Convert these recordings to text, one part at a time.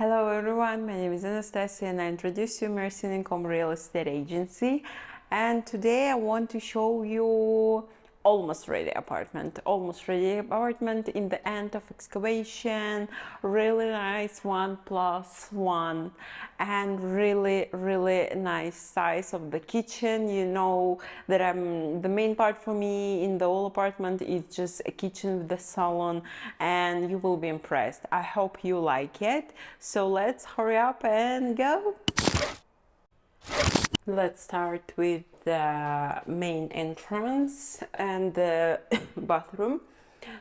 Hello everyone, my name is Anastasia and I introduce you Mersin Income Real Estate Agency, and today I want to show you almost ready apartment in the end of excavation, really nice 1+1 and really nice size of the kitchen. You know that the main part for me in the whole apartment is just a kitchen with the salon, and you will be impressed. I hope you like it, so let's hurry up and go. Let's start with the main entrance and the bathroom.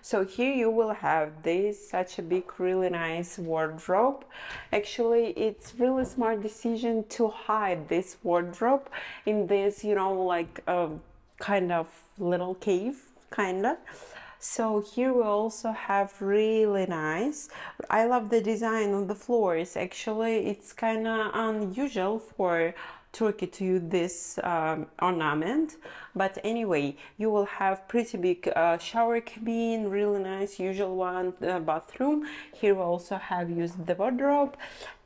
So here you will have such a big, really nice wardrobe. Actually, it's really smart decision to hide this wardrobe in this, like a kind of little cave, kinda. So here we also have really nice, I love the design of the floors. Actually, it's kind of unusual for Turkey to use this ornament, but anyway, you will have pretty big shower cabin, really nice, usual one, bathroom. Here we also have used the wardrobe,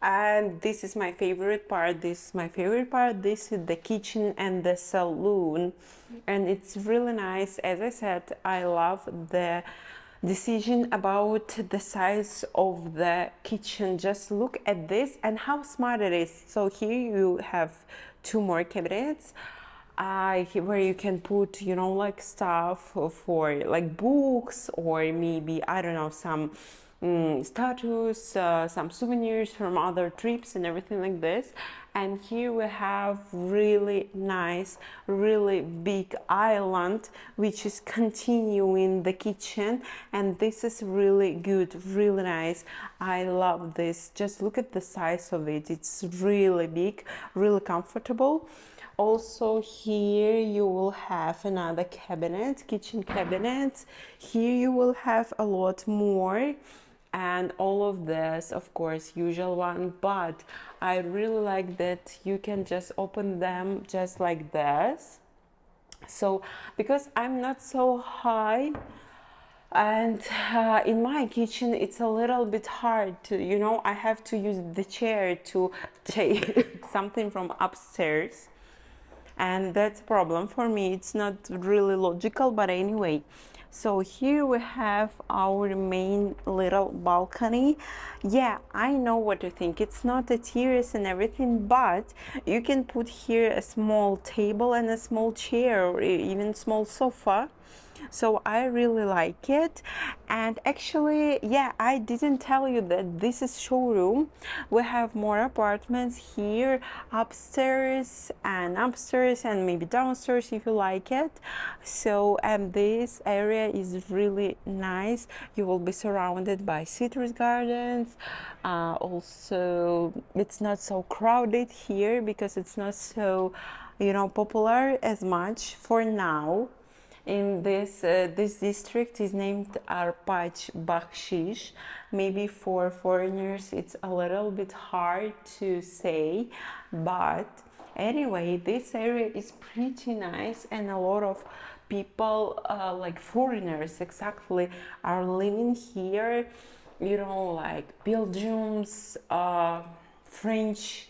and this is my favorite part. This is the kitchen and the saloon, and it's really nice. As I said, I love the decision about the size of the kitchen. Just look at this and how smart it is. So here you have two more cabinets where you can put, like stuff for like books, or maybe, I don't know, some statues, some souvenirs from other trips and everything like this. And here we have really nice, really big island which is continuing the kitchen, and this is really good, really nice. I love this. Just look at the size of it. It's really big, really comfortable. Also here you will have another cabinet, kitchen cabinets. Here you will have a lot more, and all of this, of course, usual one, but I really like that you can just open them just like this. So because I'm not so high, and in my kitchen it's a little bit hard to, I have to use the chair to take something from upstairs, and that's a problem for me. It's not really logical, but anyway. So here we have our main little balcony. Yeah, I know what you think. It's not a terrace and everything, but you can put here a small table and a small chair, or even small sofa. So I really like it. And actually, yeah, I didn't tell you that this is showroom. We have more apartments here, upstairs and maybe downstairs if you like it. So, and this area is really nice. You will be surrounded by citrus gardens. Also, it's not so crowded here because it's not so, popular as much for now. In this district is named Arpachbahshish. Maybe for foreigners it's a little bit hard to say, but anyway, this area is pretty nice, and a lot of people, like foreigners exactly, are living here. Like Belgians, French,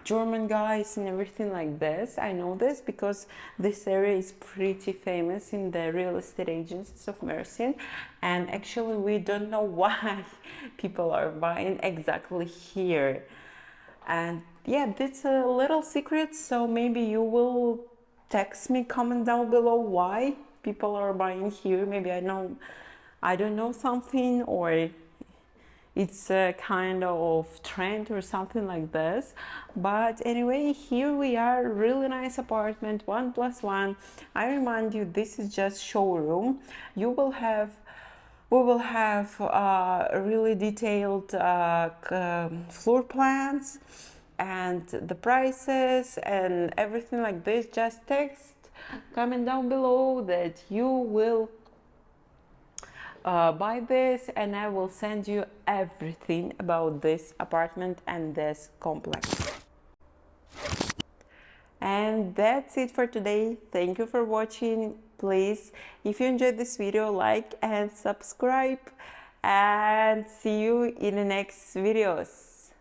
German guys and everything like this. I know this because this area is pretty famous in the real estate agencies of Mersin, and actually we don't know why people are buying exactly here. And yeah, that's a little secret, so maybe you will text me, comment down below why people are buying here. Maybe I don't know something, or it's a kind of trend or something like this. But anyway, here we are, really nice apartment, 1+1. I remind you, this is just showroom. We will have really detailed floor plans and the prices and everything like this. Just text, comment down below that you will buy this, and I will send you everything about this apartment and this complex. And that's it for today. Thank you for watching. Please, if you enjoyed this video, like and subscribe. and see you in the next videos.